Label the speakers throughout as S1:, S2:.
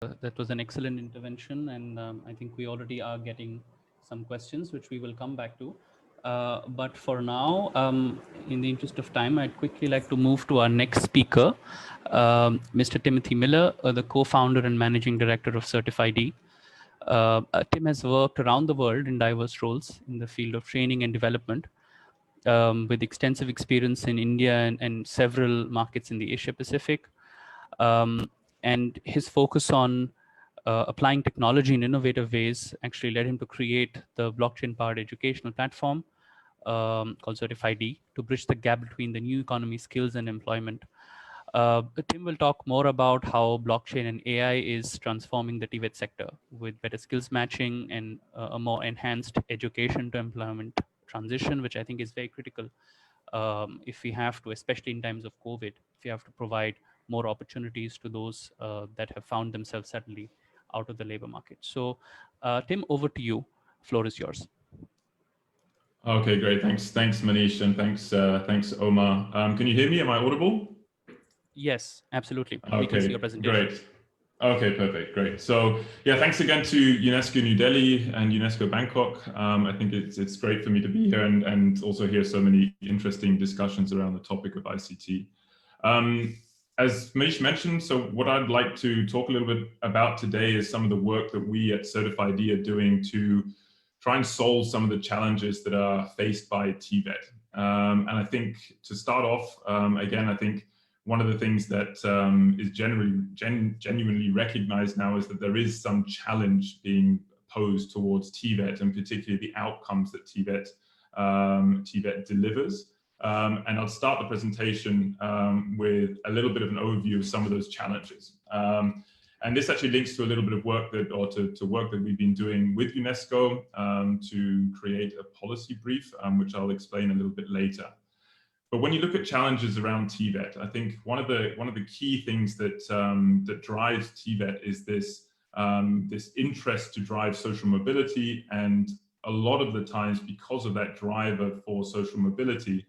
S1: That was an excellent intervention, and I think we already are getting some questions, which we will come back to. But for now, in the interest of time, I'd quickly like to move to our next speaker, Mr. Timothy Miller, the co-founder and managing director of Certif-ID. Tim has worked around the world in diverse roles in the field of training and development, with extensive experience in India and several markets in the Asia Pacific. And his focus on applying technology in innovative ways actually led him to create the blockchain-powered educational platform called Certif-ID to bridge the gap between the new economy skills and employment. Tim will talk more about how blockchain and AI is transforming the TVET sector with better skills matching and a more enhanced education to employment transition, which I think is very critical if we have to, especially in times of COVID, if we have to provide more opportunities to those that have found themselves suddenly out of the labor market. So, Tim, over to you. Floor is yours.
S2: Okay, great. Thanks, Manish, and thanks, Omar. Can you hear me? Am I audible?
S1: Yes, absolutely. We can see
S2: Okay,
S1: your presentation.
S2: great. Okay, perfect, great. So yeah, thanks again to UNESCO New Delhi and UNESCO Bangkok. I think it's great for me to be here and also hear so many interesting discussions around the topic of ICT. As Manish mentioned, so what I'd like to talk a little bit about today is some of the work that we at Certif-ID are doing to try and solve some of the challenges that are faced by TVET. And I think to start off, again, I think one of the things that is genuinely recognized now is that there is some challenge being posed towards TVET, and particularly the outcomes that TVET delivers. And I'll start the presentation with a little bit of an overview of some of those challenges. And this actually links to a little bit of work to work that we've been doing with UNESCO to create a policy brief, which I'll explain a little bit later. But when you look at challenges around TVET, I think one of the key things that that drives TVET is this interest to drive social mobility, and a lot of the times, because of that driver for social mobility,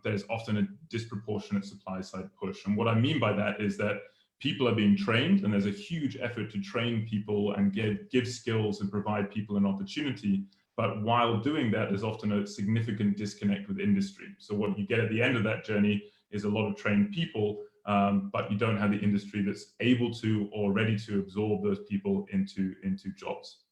S2: there's often a disproportionate supply side push. And what I mean by that is that people are being trained, and there's a huge effort to train people and give skills and provide people an opportunity. But while doing that, there's often a significant disconnect with industry. So what you get at the end of that journey is a lot of trained people, but you don't have the industry that's able to or ready to absorb those people into jobs.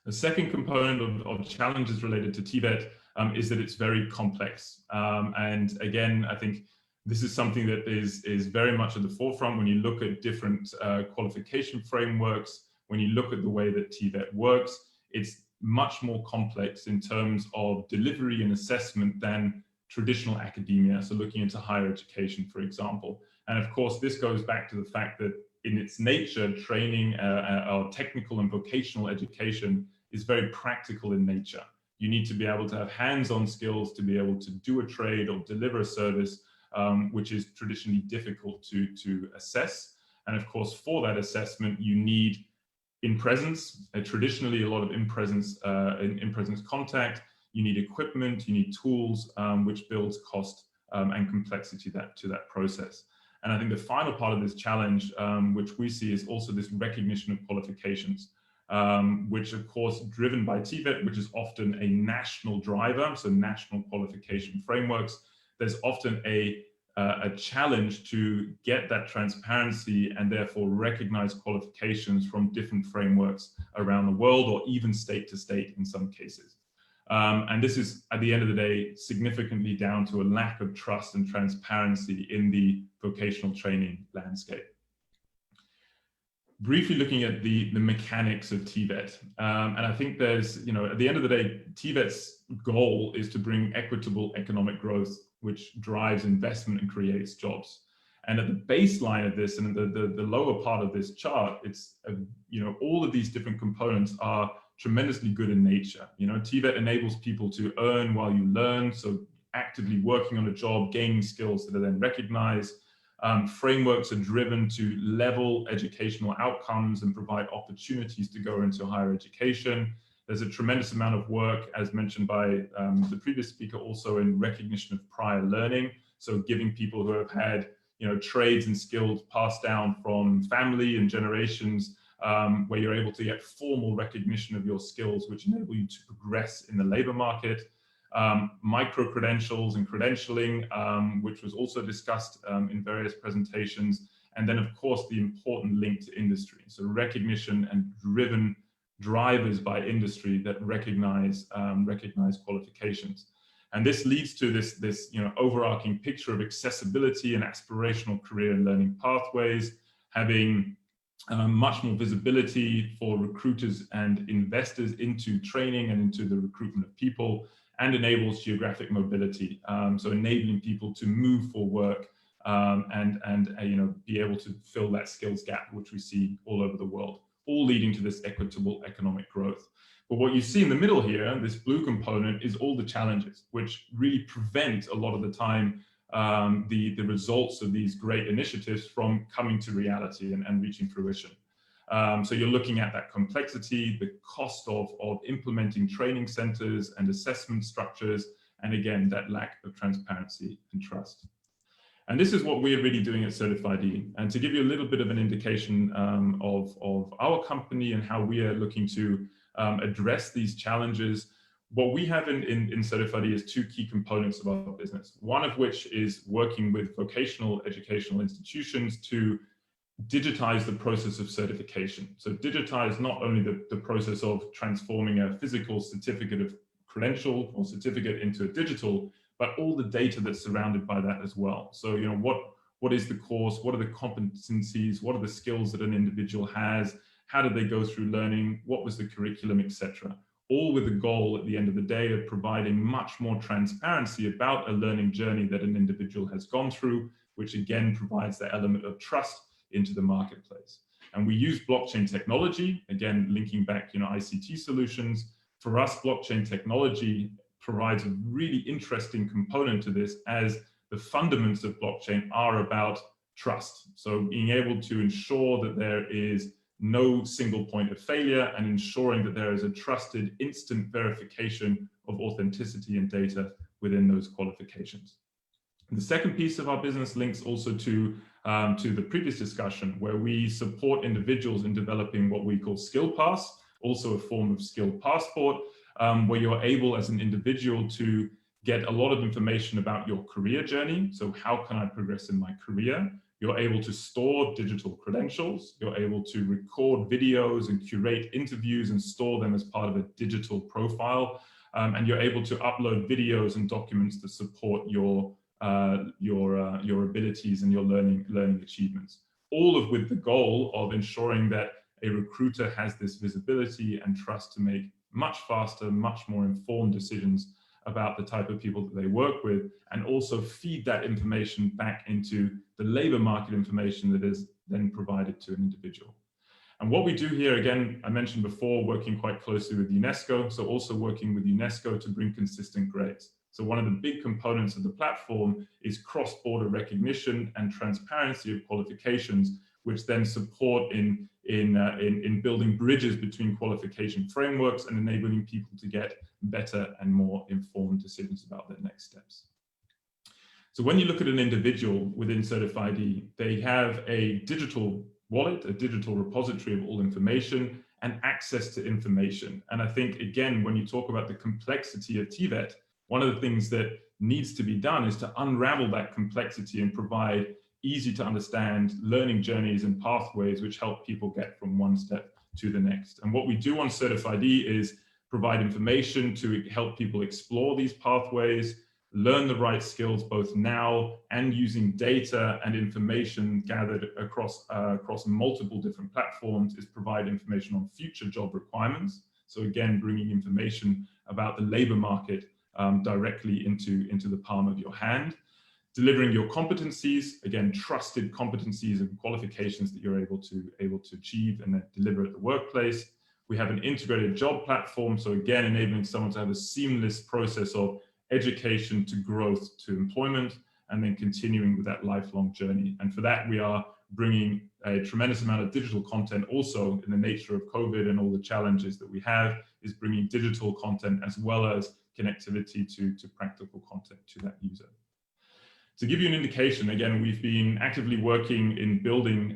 S2: The second component of challenges related to TVET is that it's very complex. And again, I think this is something that is very much at the forefront when you look at different qualification frameworks, when you look at the way that TVET works. It's much more complex in terms of delivery and assessment than traditional academia, so looking into higher education, for example. And of course, this goes back to the fact that in its nature, training or technical and vocational education is very practical in nature. You need to be able to have hands-on skills to be able to do a trade or deliver a service, which is traditionally difficult to assess. And of course, for that assessment, you need in presence, traditionally a lot of in presence contact. You need equipment, you need tools, which builds cost and complexity to that process. And I think the final part of this challenge, which we see, is also this recognition of qualifications, which of course driven by TVET, which is often a national driver, so national qualification frameworks. There's often a challenge to get that transparency and therefore recognize qualifications from different frameworks around the world, or even state to state in some cases. And this is, at the end of the day, significantly down to a lack of trust and transparency in the vocational training landscape. Briefly looking at the mechanics of TVET, and I think there's, at the end of the day, TVET's goal is to bring equitable economic growth, which drives investment and creates jobs. And at the baseline of this, and the lower part of this chart, it's all of these different components are tremendously good in nature. TVET enables people to earn while you learn, so actively working on a job, gaining skills that are then recognized. Frameworks are driven to level educational outcomes and provide opportunities to go into higher education. There's a tremendous amount of work, as mentioned by the previous speaker, also in recognition of prior learning. So giving people who have had trades and skills passed down from family and generations, where you're able to get formal recognition of your skills, which enable you to progress in the labor market. Micro-credentials and credentialing, which was also discussed in various presentations. And then, of course, the important link to industry. So recognition and drivers by industry that recognize qualifications. And this leads to this overarching picture of accessibility and aspirational career and learning pathways, having much more visibility for recruiters and investors into training and into the recruitment of people, and enables geographic mobility. So enabling people to move for work and be able to fill that skills gap, which we see all over the world, all leading to this equitable economic growth. But what you see in the middle here, this blue component, is all the challenges, which really prevent a lot of the time the results of these great initiatives from coming to reality and reaching fruition. So you're looking at that complexity, the cost of implementing training centers and assessment structures, and again, that lack of transparency and trust. And this is what we're really doing at Certif-ID. And to give you a little bit of an indication of our company and how we are looking to address these challenges, what we have in Certif-ID is two key components of our business. One of which is working with vocational educational institutions to digitize the process of certification. So digitize not only the process of transforming a physical certificate of credential or certificate into a digital, but all the data that's surrounded by that as well. So, what is the course? What are the competencies? What are the skills that an individual has? How did they go through learning? What was the curriculum, etc.? All with the goal at the end of the day of providing much more transparency about a learning journey that an individual has gone through, which again provides that element of trust into the marketplace. And we use blockchain technology, again, linking back, ICT solutions. For us, blockchain technology provides a really interesting component to this, as the fundamentals of blockchain are about trust. So being able to ensure that there is no single point of failure and ensuring that there is a trusted instant verification of authenticity and data within those qualifications. And the second piece of our business links also to the previous discussion, where we support individuals in developing what we call Skill Pass, also a form of skill passport, where you're able as an individual to get a lot of information about your career journey. So how can I progress in my career? You're able to store digital credentials. You're able to record videos and curate interviews and store them as part of a digital profile. And you're able to upload videos and documents that support your abilities and your learning achievements. All of with the goal of ensuring that a recruiter has this visibility and trust to make much faster, much more informed decisions about the type of people that they work with, and also feed that information back into the labor market information that is then provided to an individual. And what we do here, again, I mentioned before, working quite closely with UNESCO, so also working with UNESCO to bring consistent grades. So one of the big components of the platform is cross-border recognition and transparency of qualifications, which then support in building bridges between qualification frameworks and enabling people to get better and more informed decisions about their next steps. So when you look at an individual within Certif-ID, they have a digital wallet, a digital repository of all information and access to information. And I think, again, when you talk about the complexity of TVET, one of the things that needs to be done is to unravel that complexity and provide easy to understand learning journeys and pathways which help people get from one step to the next. And what we do on Certif-ID is provide information to help people explore these pathways, learn the right skills both now and using data and information gathered across multiple different platforms, is provide information on future job requirements. So again, bringing information about the labor market directly into the palm of your hand. Delivering your competencies, again, trusted competencies and qualifications that you're able to achieve and then deliver at the workplace. We have an integrated job platform, so again, enabling someone to have a seamless process of education to growth to employment, and then continuing with that lifelong journey. And for that, we are bringing a tremendous amount of digital content. Also, in the nature of COVID and all the challenges that we have, is bringing digital content as well as connectivity to practical content to that user. To give you an indication, again, we've been actively working in building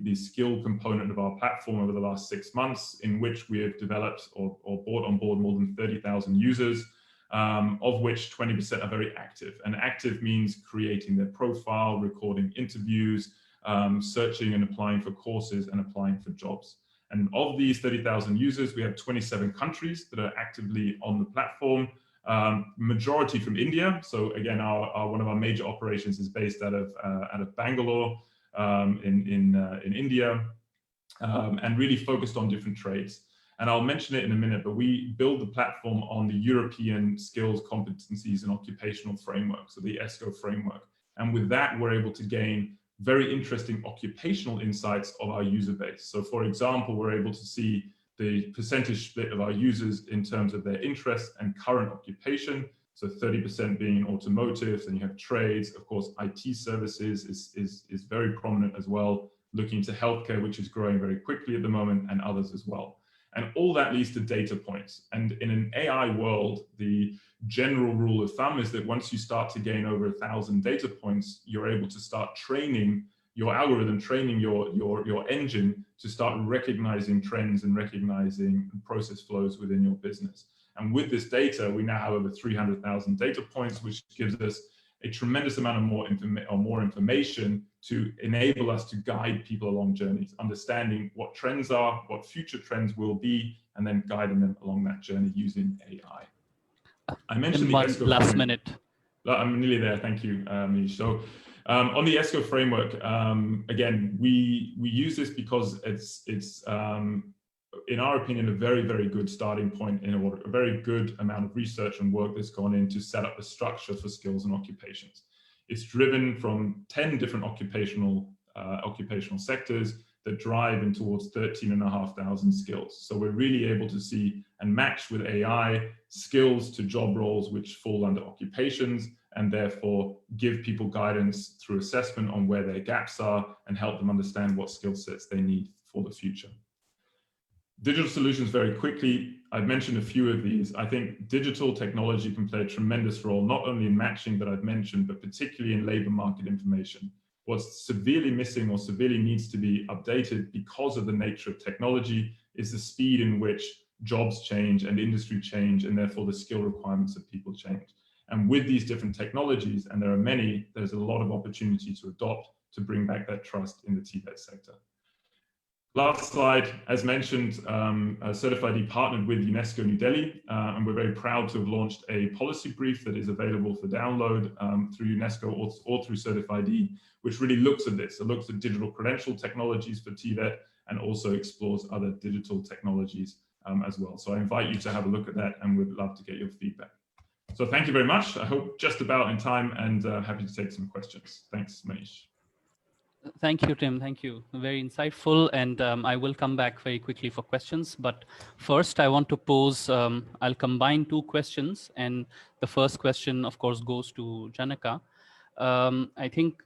S2: the skill component of our platform over the last 6 months, in which we have developed or brought on board more than 30,000 users, of which 20% are very active. And active means creating their profile, recording interviews, searching and applying for courses and applying for jobs. And of these 30,000 users, we have 27 countries that are actively on the platform. Majority from India. So again, one of our major operations is based out of Bangalore in India, and really focused on different trades. And I'll mention it in a minute, but we build the platform on the European Skills, Competencies and Occupational Framework, so the ESCO framework. And with that, we're able to gain very interesting occupational insights of our user base. So for example, we're able to see the percentage split of our users in terms of their interests and current occupation. So 30% being in automotive, then you have trades, of course, IT services is very prominent as well, looking to healthcare, which is growing very quickly at the moment, and others as well. And all that leads to data points. And in an AI world, the general rule of thumb is that once you start to gain over 1,000 data points, you're able to start training your algorithm, training your engine to start recognizing trends and recognizing process flows within your business. And with this data, we now have over 300,000 data points, which gives us a tremendous amount of more information to enable us to guide people along journeys, understanding what trends are, what future trends will be, and then guiding them along that journey using AI. I mentioned the ESCO
S1: last
S2: framework.
S1: minute.
S2: I'm nearly there. Thank you, Mish. So on the ESCO framework, again, we use this because it's in our opinion, a very, very good starting point in a very good amount of research and work that's gone in to set up a structure for skills and occupations. It's driven from 10 different occupational sectors that drive in towards 13,500 skills. So we're really able to see and match with AI skills to job roles which fall under occupations, and therefore give people guidance through assessment on where their gaps are and help them understand what skill sets they need for the future. Digital solutions, very quickly, I've mentioned a few of these. I think digital technology can play a tremendous role, not only in matching that I've mentioned, but particularly in labor market information. What's severely missing or severely needs to be updated because of the nature of technology is the speed in which jobs change and industry change, and therefore the skill requirements of people change. And with these different technologies, and there are many, there's a lot of opportunity to adopt to bring back that trust in the TVET sector. Last slide, as mentioned, Certif-ID partnered with UNESCO New Delhi, and we're very proud to have launched a policy brief that is available for download through UNESCO or through Certif-ID, which really looks at this. It looks at digital credential technologies for TVET and also explores other digital technologies as well. So I invite you to have a look at that, and we'd love to get your feedback. So thank you very much. I hope just about in time, and happy to take some questions. Thanks, Manish.
S1: Thank you, Tim. Thank you. Very insightful. And I will come back very quickly for questions. But first, I want to pose, I'll combine two questions. And the first question, of course, goes to Janaka. I think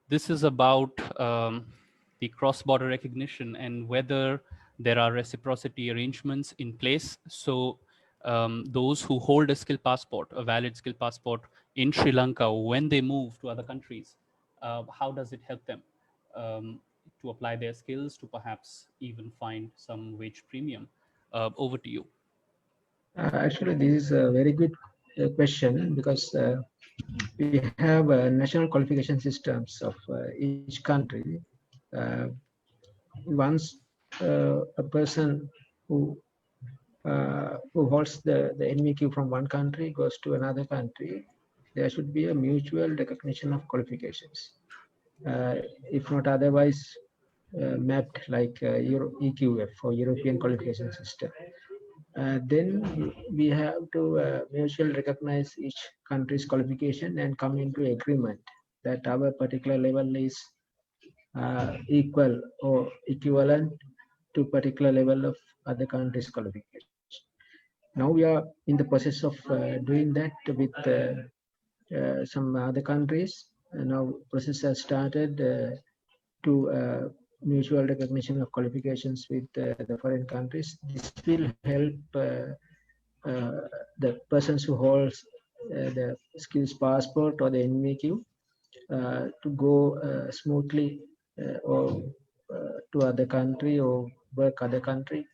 S1: this is about the cross-border recognition and whether there are reciprocity arrangements in place. So those who hold a skill passport, a valid skill passport in Sri Lanka, when they move to other countries, how does it help them to apply their skills, to perhaps even find some wage premium? Over to you.
S3: Actually, this is a very good question, because we have national qualification systems of each country. Once a person who holds the NVQ from one country goes to another country, there should be a mutual recognition of qualifications. If not otherwise mapped like EQF or European Qualification System. Then we have to mutually recognize each country's qualification and come into agreement that our particular level is equal or equivalent to particular level of other countries' qualification. Now we are in the process of doing that with some other countries. And now process has started to mutual recognition of qualifications with the foreign countries. This will help the persons who holds the skills passport or the NVQ to go smoothly or to other country or work other country.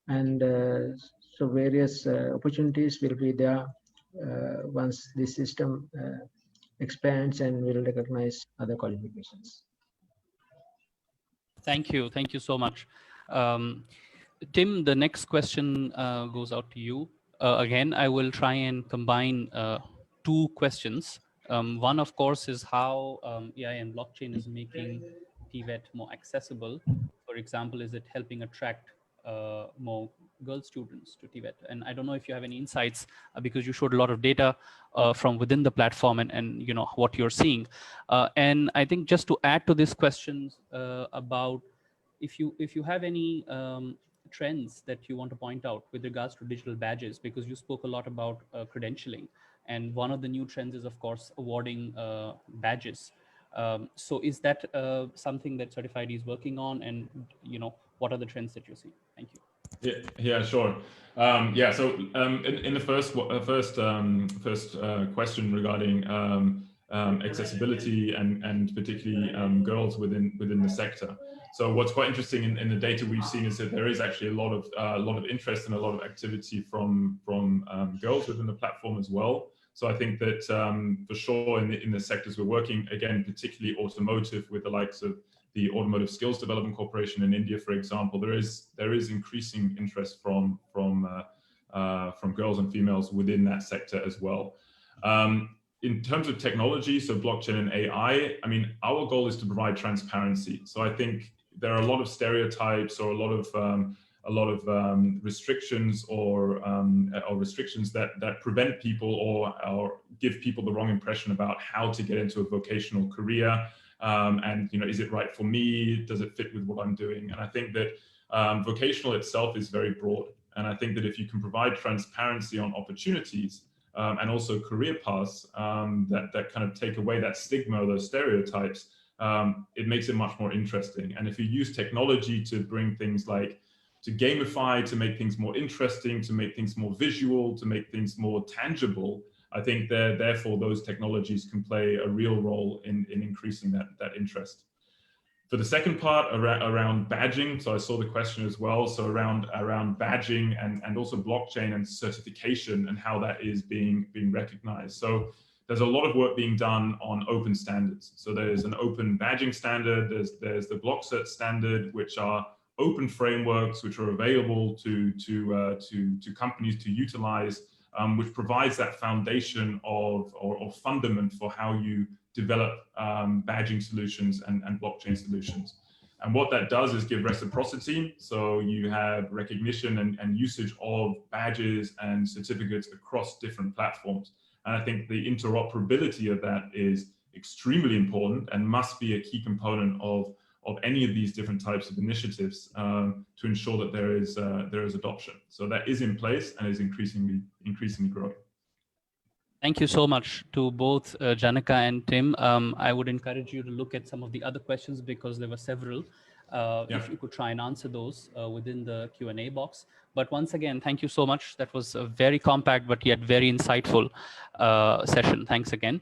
S3: And so various opportunities will be there once the system expands and will recognize other qualifications.
S1: Thank you. Thank you so much. Tim, the next question goes out to you. Again, I will try and combine two questions. One, of course, is how AI and blockchain is making TVET more accessible. For example, is it helping attract more girl students to TVET? And I don't know if you have any insights because you showed a lot of data from within the platform and you know what you're seeing. And I think just to add to these questions about if you have any trends that you want to point out with regards to digital badges, because you spoke a lot about credentialing, and one of the new trends is of course awarding badges. So is that something that Certif-ID is working on, and you know what are the trends that you see? Thank you.
S2: Yeah, sure. Yeah, so in the first question regarding accessibility and particularly girls within the sector. So what's quite interesting in the data we've seen is that there is actually a lot of interest and a lot of activity from girls within the platform as well. So I think that for sure in the sectors we're working, again, particularly automotive, with the likes of the Automotive Skills Development Corporation in India, for example, there is increasing interest from girls and females within that sector as well. In terms of technology, so blockchain and AI, I mean, our goal is to provide transparency. So I think there are a lot of stereotypes or a lot of restrictions or restrictions that prevent people or give people the wrong impression about how to get into a vocational career. And you know, is it right for me? Does it fit with what I'm doing? And I think that vocational itself is very broad. And I think that if you can provide transparency on opportunities and also career paths that kind of take away that stigma, those stereotypes, it makes it much more interesting. And if you use technology to bring things like to gamify, to make things more interesting, to make things more visual, to make things more tangible, I think that therefore those technologies can play a real role in increasing that interest. For the second part around badging, so I saw the question as well, so around badging and also blockchain and certification and how that is being recognized. So there's a lot of work being done on open standards. So there's an open badging standard, there's the BlockCert standard, which are open frameworks which are available to companies to utilize, which provides that foundation or fundament for how you develop badging solutions and blockchain solutions. And what that does is give reciprocity. So you have recognition and usage of badges and certificates across different platforms. And I think the interoperability of that is extremely important and must be a key component of any of these different types of initiatives to ensure that there is adoption. So that is in place and is increasingly growing.
S1: Thank you so much to both Janaka and Tim. I would encourage you to look at some of the other questions because there were several. If you could try and answer those within the Q&A box. But once again, thank you so much. That was a very compact but yet very insightful session. Thanks again.